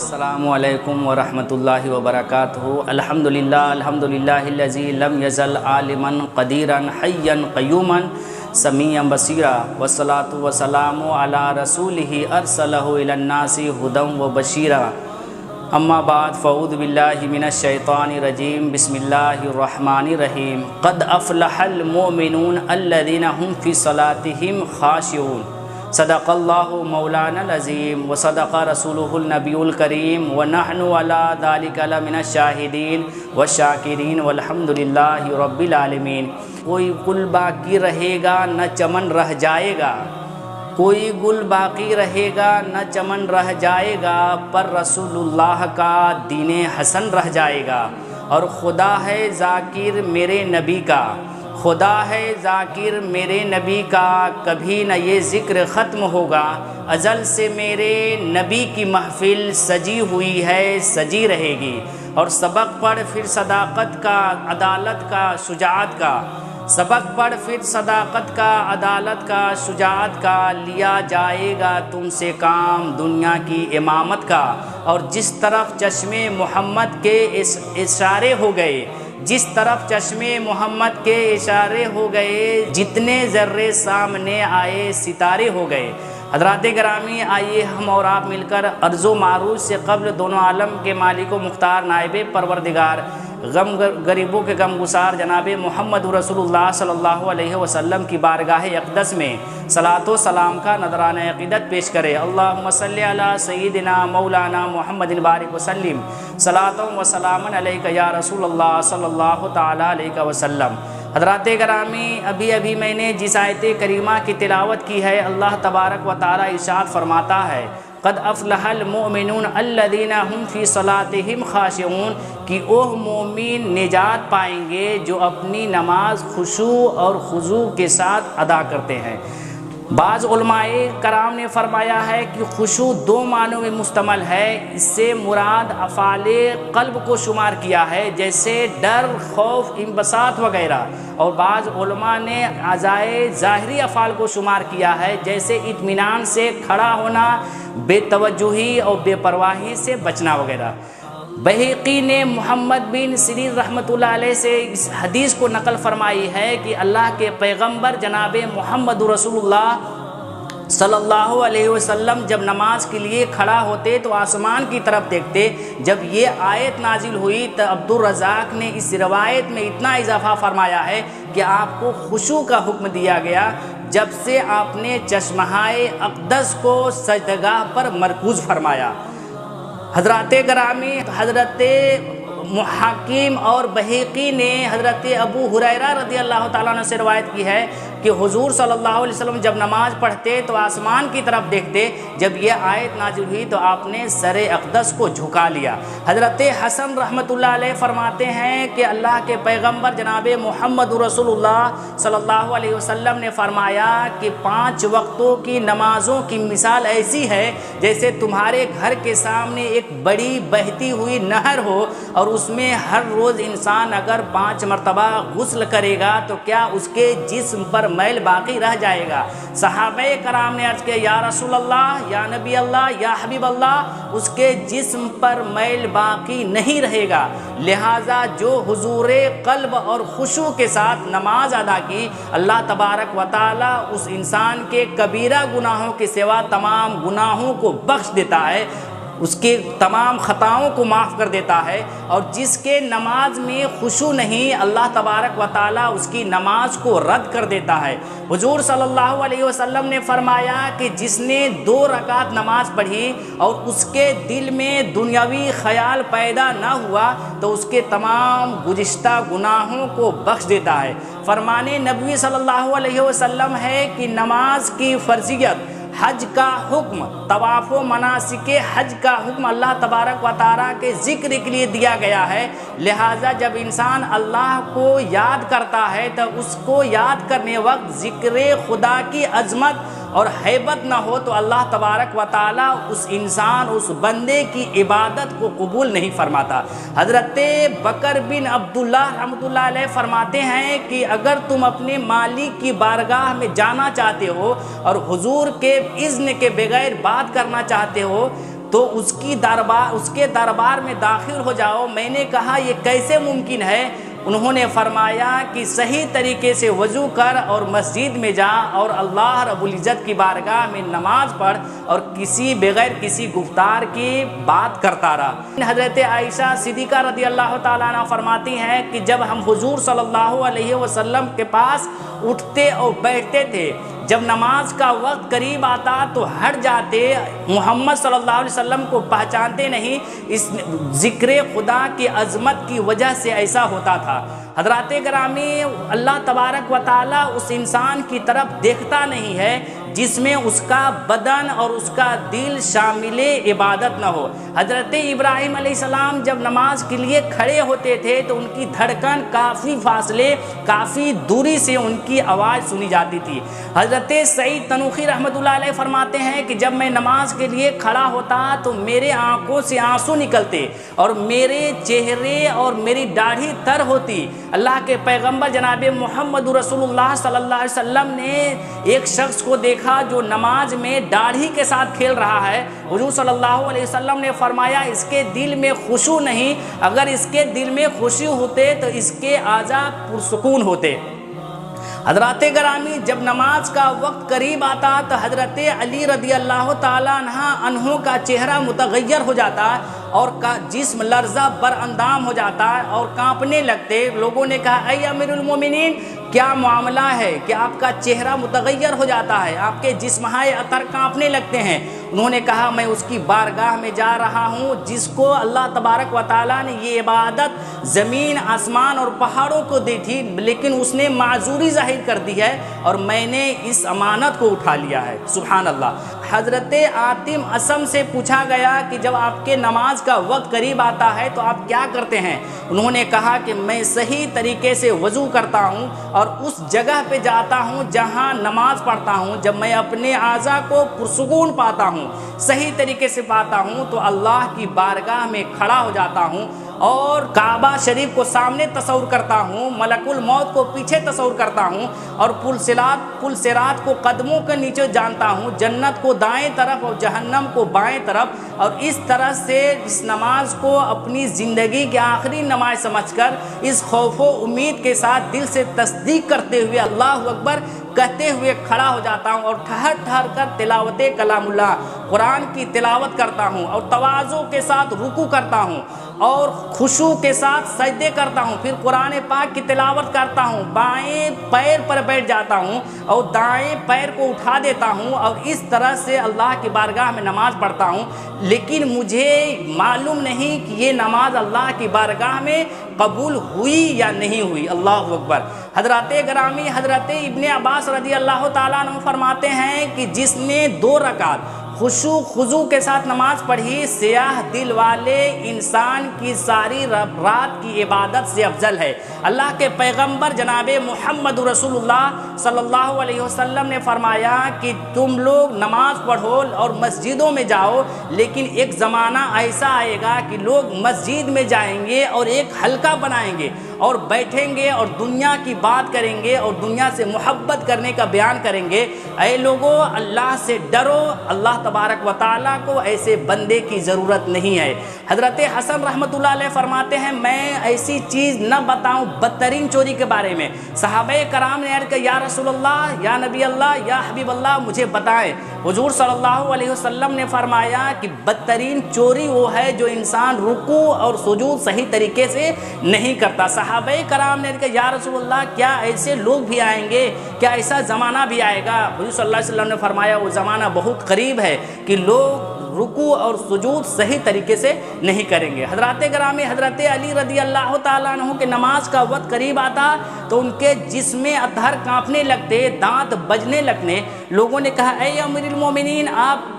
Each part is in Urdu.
السلام علیکم ورحمۃ اللہ وبرکاتہ۔ الحمدللہ الذی لم یزل عالما قدیرا حیا قیوما سمیعا بصیرا والصلاۃ والسلام علی رسولہ ارسلہ الی الناس ہدی وبشیرا۔ اما بعد فاعوذ باللہ من الشیطان الرجیم بسم اللہ الرحمن الرحیم۔ قد افلح المؤمنون الذین هم فی صلاتهم خاشعون۔ صدق اللہ مولانا العظیم وصدق رسولہ النبی الکریم ونحن علی ذلک لمن الشاہدین والشاکرین والحمد للہ رب العالمین۔ کوئی گل باقی رہے گا نہ چمن رہ جائے گا، کوئی گل باقی رہے گا نہ چمن رہ جائے گا، پر رسول اللہ کا دین حسن رہ جائے گا۔ اور خدا ہے ذاکر میرے نبی کا، خدا ہے ذاکر میرے نبی کا، کبھی نہ یہ ذکر ختم ہوگا۔ ازل سے میرے نبی کی محفل سجی ہوئی ہے، سجی رہے گی۔ اور سبق پڑھ پھر صداقت کا، عدالت کا، شجاعت کا، سبق پڑھ پھر صداقت کا، عدالت کا، شجاعت کا، لیا جائے گا تم سے کام دنیا کی امامت کا۔ اور جس طرف چشم محمد کے اشارے ہو گئے، جس طرف چشم محمد کے اشارے ہو گئے، جتنے ذرے سامنے آئے ستارے ہو گئے۔ حضرات گرامی، آئیے ہم اور آپ مل کر عرض و معروض سے قبل دونوں عالم کے مالک و مختار نائب پروردگار، غم غریبوں کے غم گسار جناب محمد رسول اللہ صلی اللہ علیہ وسلم کی بارگاہ اقدس میں صلاۃ و سلام کا نذرانہ عقیدت پیش کرے۔ اللہم صلی علی سیدنا مولانا محمد البارک وسلم، صلاۃ و سلام علیک یا رسول اللہ صلی اللہ تعالی علیہ وسلم۔ حضرات گرامی، ابھی میں نے جس آیت کریمہ کی تلاوت کی ہے، اللہ تبارک و تعالی ارشاد فرماتا ہے قد افلح المؤمنون الذین هم فی صلاتهم خاشعون، کہ وہ مومن نجات پائیں گے جو اپنی نماز خشوع اور خضوع کے ساتھ ادا کرتے ہیں۔ بعض علماء کرام نے فرمایا ہے کہ خشوع دو معنوں میں مشتمل ہے، اس سے مراد افعال قلب کو شمار کیا ہے، جیسے ڈر، خوف، انبساط وغیرہ۔ اور بعض علماء نے اعضائے ظاہری افعال کو شمار کیا ہے، جیسے اطمینان سے کھڑا ہونا، بے توجہی اور بے پرواہی سے بچنا وغیرہ۔ بہقی نے محمد بن سیرین رحمۃ اللہ علیہ سے اس حدیث کو نقل فرمائی ہے کہ اللہ کے پیغمبر جناب محمد رسول اللہ صلی اللہ علیہ وسلم جب نماز کے لیے کھڑا ہوتے تو آسمان کی طرف دیکھتے۔ جب یہ آیت نازل ہوئی تو عبدالرزاق نے اس روایت میں اتنا اضافہ فرمایا ہے کہ آپ کو خشوع کا حکم دیا گیا جب سے آپ نے چشمہائے اقدس کو سجدگاہ پر مرکوز فرمایا۔ حضرات گرامی، حضرت محاکم اور بہقی نے حضرت ابو ہریرہ رضی اللہ تعالیٰ عنہ سے روایت کی ہے کہ حضور صلی اللہ علیہ وسلم جب نماز پڑھتے تو آسمان کی طرف دیکھتے، جب یہ آیت نازل ہوئی تو آپ نے سر اقدس کو جھکا لیا۔ حضرت حسن رحمۃ اللہ علیہ فرماتے ہیں کہ اللہ کے پیغمبر جناب محمد رسول اللہ صلی اللہ علیہ وسلم نے فرمایا کہ 5 وقتوں کی نمازوں کی مثال ایسی ہے جیسے تمہارے گھر کے سامنے ایک بڑی بہتی ہوئی نہر ہو، اور اس میں ہر روز انسان اگر 5 مرتبہ غسل کرے گا تو کیا اس کے جسم پر میل باقی رہ جائے گا؟ صحابہ کرام نے عرض کیا یا رسول اللہ، یا نبی اللہ، یا حبیب اللہ، اس کے جسم پر میل باقی نہیں رہے گا۔ لہٰذا جو حضور قلب اور خشوع کے ساتھ نماز ادا کی، اللہ تبارک و تعالی اس انسان کے کبیرہ گناہوں کے سوا تمام گناہوں کو بخش دیتا ہے، اس کے تمام خطاؤں کو معاف کر دیتا ہے۔ اور جس کے نماز میں خشوع نہیں، اللہ تبارک و تعالی اس کی نماز کو رد کر دیتا ہے۔ حضور صلی اللہ علیہ وسلم نے فرمایا کہ جس نے 2 رکعت نماز پڑھی اور اس کے دل میں دنیاوی خیال پیدا نہ ہوا تو اس کے تمام گزشتہ گناہوں کو بخش دیتا ہے۔ فرمان نبوی صلی اللہ علیہ وسلم ہے کہ نماز کی فرضیت، حج کا حکم، طواف و مناسک حج کا حکم اللہ تبارک و تعالیٰ کے ذکر کے لیے دیا گیا ہے۔ لہٰذا جب انسان اللہ کو یاد کرتا ہے تو اس کو یاد کرنے وقت ذکر خدا کی عظمت اور ہیبت نہ ہو تو اللہ تبارک و تعالیٰ اس انسان، اس بندے کی عبادت کو قبول نہیں فرماتا۔ حضرت بکر بن عبداللہ رحمۃ اللہ علیہ فرماتے ہیں کہ اگر تم اپنے مالک کی بارگاہ میں جانا چاہتے ہو اور حضور کے اذن کے بغیر بات کرنا چاہتے ہو تو اس کے دربار میں داخل ہو جاؤ۔ میں نے کہا یہ کیسے ممکن ہے؟ انہوں نے فرمایا کہ صحیح طریقے سے وضو کر اور مسجد میں جا اور اللہ رب العزت کی بارگاہ میں نماز پڑھ اور بغیر کسی گفتار کی بات کرتا رہا۔ حضرت عائشہ صدیقہ رضی اللہ تعالیٰ عنہ فرماتی ہیں کہ جب ہم حضور صلی اللہ علیہ وسلم کے پاس اٹھتے اور بیٹھتے تھے، جب نماز کا وقت قریب آتا تو ہٹ جاتے، محمد صلی اللہ علیہ وسلم کو پہچانتے نہیں۔ اس ذکر خدا کی عظمت کی وجہ سے ایسا ہوتا تھا۔ حضرات گرامی، اللہ تبارک و تعالیٰ اس انسان کی طرف دیکھتا نہیں ہے جس میں اس کا بدن اور اس کا دل شامل عبادت نہ ہو۔ حضرت ابراہیم علیہ السلام جب نماز کے لیے کھڑے ہوتے تھے تو ان کی دھڑکن کافی فاصلے، کافی دوری سے ان کی آواز سنی جاتی تھی۔ حضرت سعید تنوخی رحمۃ اللہ علیہ فرماتے ہیں کہ جب میں نماز کے لیے کھڑا ہوتا تو میرے آنکھوں سے آنسو نکلتے اور میرے چہرے اور میری داڑھی تر ہوتی۔ اللہ کے پیغمبر جناب محمد رسول اللہ صلی اللہ علیہ وسلم نے ایک شخص کو دیکھا جو نماز میں داڑھی کے ساتھ کھیل رہا ہے۔ حضور صلی اللہ علیہ وسلم نے فرمایا اس کے دل میں خشوع نہیں، اگر اس کے دل میں خشوع ہوتے تو اس کے اعضاء پرسکون ہوتے۔ حضرات گرامی، جب نماز کا وقت قریب آتا تو حضرت علی رضی اللہ تعالیٰ عنہ کا چہرہ متغیر ہو جاتا اور جسم لرزہ بر اندام ہو جاتا اور کانپنے لگتے۔ لوگوں نے کہا اے امیر المومنین، کیا معاملہ ہے کہ آپ کا چہرہ متغیر ہو جاتا ہے، آپ کے جسمہائے اثر کانپنے لگتے ہیں؟ انہوں نے کہا میں اس کی بارگاہ میں جا رہا ہوں جس کو اللہ تبارک و تعالیٰ نے یہ عبادت زمین، آسمان اور پہاڑوں کو دی تھی، لیکن اس نے معذوری ظاہر کر دی ہے اور میں نے اس امانت کو اٹھا لیا ہے۔ سبحان اللہ۔ حضرت عاطم اسم سے پوچھا گیا کہ جب آپ کے نماز کا وقت قریب آتا ہے تو آپ کیا کرتے ہیں؟ انہوں نے کہا کہ میں صحیح طریقے سے وضو کرتا ہوں اور اس جگہ پہ جاتا ہوں جہاں نماز پڑھتا ہوں۔ جب میں اپنے اعضاء کو پرسکون پاتا ہوں، صحیح طریقے سے پاتا ہوں، تو اللہ کی بارگاہ میں کھڑا ہو جاتا ہوں اور کعبہ شریف کو سامنے تصور کرتا ہوں، ملک الموت کو پیچھے تصور کرتا ہوں اور پل صراط کو قدموں کے نیچے جانتا ہوں، جنت کو دائیں طرف اور جہنم کو بائیں طرف، اور اس طرح سے اس نماز کو اپنی زندگی کی آخری نماز سمجھ کر اس خوف و امید کے ساتھ دل سے تصدیق کرتے ہوئے اللہ اکبر کہتے ہوئے کھڑا ہو جاتا ہوں اور ٹھہر ٹھہر کر تلاوت کلام اللہ، قرآن کی تلاوت کرتا ہوں اور تواضع کے ساتھ رکوع کرتا ہوں اور خشوع کے ساتھ سجدے کرتا ہوں، پھر قرآن پاک کی تلاوت کرتا ہوں، بائیں پیر پر بیٹھ جاتا ہوں اور دائیں پیر کو اٹھا دیتا ہوں اور اس طرح سے اللہ کی بارگاہ میں نماز پڑھتا ہوں۔ لیکن مجھے معلوم نہیں کہ یہ نماز اللہ کی بارگاہ میں قبول ہوئی یا نہیں ہوئی۔ اللہ اکبر۔ حضرات گرامی، حضرت ابن عباس رضی اللہ تعالیٰ عنہ فرماتے ہیں کہ جس نے 2 رکعت خشوع خضوع کے ساتھ نماز پڑھی، سیاہ دل والے انسان کی ساری رات کی عبادت سے افضل ہے۔ اللہ کے پیغمبر جناب محمد رسول اللہ صلی اللہ علیہ وسلم نے فرمایا کہ تم لوگ نماز پڑھو اور مسجدوں میں جاؤ، لیکن ایک زمانہ ایسا آئے گا کہ لوگ مسجد میں جائیں گے اور ایک حلقہ بنائیں گے اور بیٹھیں گے اور دنیا کی بات کریں گے اور دنیا سے محبت کرنے کا بیان کریں گے۔ اے لوگو، اللہ سے ڈرو، اللہ تبارک و تعالیٰ کو ایسے بندے کی ضرورت نہیں ہے۔ حضرت حسن رحمۃ اللہ علیہ فرماتے ہیں میں ایسی چیز نہ بتاؤں بدترین چوری کے بارے میں۔ صحابہ کرام نے عرض کیا یا رسول اللہ، یا نبی اللہ، یا حبیب اللہ، مجھے بتائیں۔ حضور صلی اللہ علیہ وسلم نے فرمایا کہ بدترین چوری وہ ہے جو انسان رکوع اور سجود صحیح طریقے سے نہیں کرتا۔ صحابہ کرام نے کہا یا رسول اللہ، کیا ایسے لوگ بھی آئیں گے؟ کیا ایسا زمانہ بھی آئے گا؟ حضور صلی اللہ علیہ وسلم نے فرمایا وہ زمانہ بہت قریب ہے کہ لوگ رکوع اور سجود صحیح طریقے سے نہیں کریں گے۔ حضرات گرامی، حضرت علی رضی اللہ تعالیٰ عنہ کے نماز کا وقت قریب آتا تو ان کے جسم اطہر کانپنے لگتے، دانت بجنے لگنے۔ لوگوں نے کہا اے امیر المومنین، آپ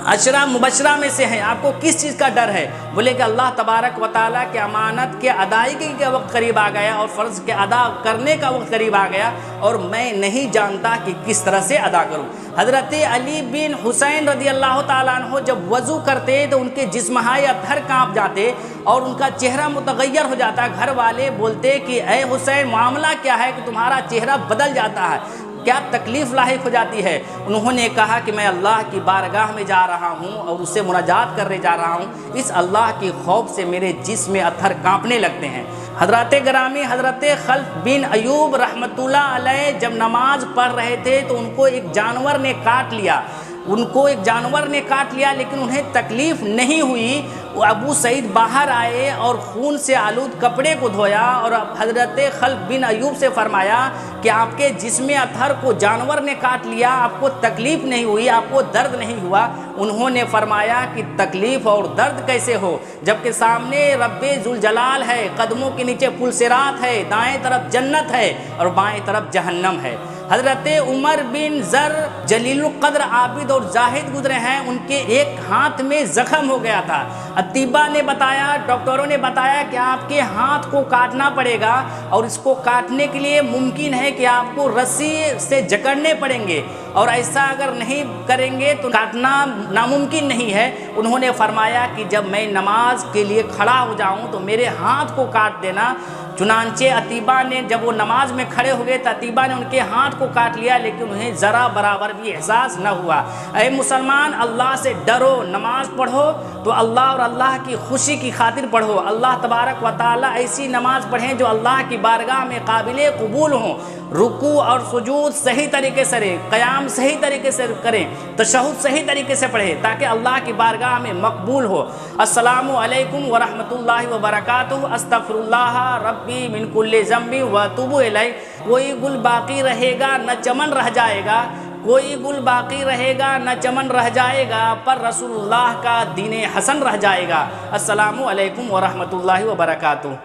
عشرہ مبشرہ میں سے ہیں، آپ کو کس چیز کا ڈر ہے؟ بولے کہ اللہ تبارک و تعالیٰ کی امانت کے ادائیگی کا وقت قریب آ گیا اور فرض کے ادا کرنے کا وقت قریب آ گیا اور میں نہیں جانتا کہ کس طرح سے ادا کروں۔ حضرت علی بن حسین رضی اللہ تعالیٰ عنہ جب وضو کرتے تو ان کے جسمہائے اطہر کانپ جاتے اور ان کا چہرہ متغیر ہو جاتا۔ گھر والے بولتے کہ اے حسین، معاملہ کیا ہے کہ تمہارا چہرہ بدل جاتا ہے؟ کیا تکلیف لاحق ہو جاتی ہے؟ انہوں نے کہا کہ میں اللہ کی بارگاہ میں جا رہا ہوں اور اس سے مناجات کرنے جا رہا ہوں، اس اللہ کی خوف سے میرے جسم میں اتھر کانپنے لگتے ہیں۔ حضرات گرامی، حضرت خلف بن ایوب رحمۃ اللہ علیہ جب نماز پڑھ رہے تھے تو ان کو ایک جانور نے کاٹ لیا، لیکن انہیں تکلیف نہیں ہوئی۔ وہ ابو سعید باہر آئے اور خون سے آلود کپڑے کو دھویا اور حضرت خلف بن ایوب سے فرمایا کہ آپ کے جسم اتھر کو جانور نے کاٹ لیا، آپ کو تکلیف نہیں ہوئی، آپ کو درد نہیں ہوا؟ انہوں نے فرمایا کہ تکلیف اور درد کیسے ہو جبکہ سامنے رب ذوالجلال ہے، قدموں کے نیچے پلسرات ہے، دائیں طرف جنت ہے اور بائیں طرف جہنم ہے۔ حضرت عمر بن زر جلیل القدر عابد اور زاہد گزرے ہیں، ان کے ایک ہاتھ میں زخم ہو گیا تھا۔ اطباء نے بتایا، ڈاکٹروں نے بتایا کہ آپ کے ہاتھ کو کاٹنا پڑے گا اور اس کو کاٹنے کے لیے ممکن ہے کہ آپ کو رسی سے جکڑنے پڑیں گے، اور ایسا اگر نہیں کریں گے تو کاٹنا ناممکن نہیں ہے۔ انہوں نے فرمایا کہ جب میں نماز کے لیے کھڑا ہو جاؤں تو میرے ہاتھ کو کاٹ دینا۔ چنانچہ اطباء نے جب وہ نماز میں کھڑے ہو گئے تو اطباء نے ان کے ہاتھ کو کاٹ لیا، لیکن انہیں ذرا برابر بھی احساس نہ ہوا۔ اے مسلمان، اللہ سے ڈرو، نماز پڑھو تو اللہ اور اللہ کی خوشی کی خاطر پڑھو۔ اللہ تبارک و تعالیٰ ایسی نماز پڑھیں جو اللہ کی بارگاہ میں قابل قبول ہوں۔ رکوع اور سجود صحیح طریقے سے کریں، قیام صحیح طریقے سے کریں، تشہد صحیح طریقے سے پڑھیں تاکہ اللہ کی بارگاہ میں مقبول ہو۔ السلام علیکم ورحمۃ اللہ وبرکاتہ۔ استغفر اللہ ربی من کل ذنب واتوب الیہ۔ کوئی گل باقی رہے گا نہ چمن رہ جائے گا، کوئی گل باقی رہے گا نہ چمن رہ جائے گا، پر رسول اللہ کا دین حسن رہ جائے گا۔ السلام علیکم ورحمۃ اللہ وبرکاتہ۔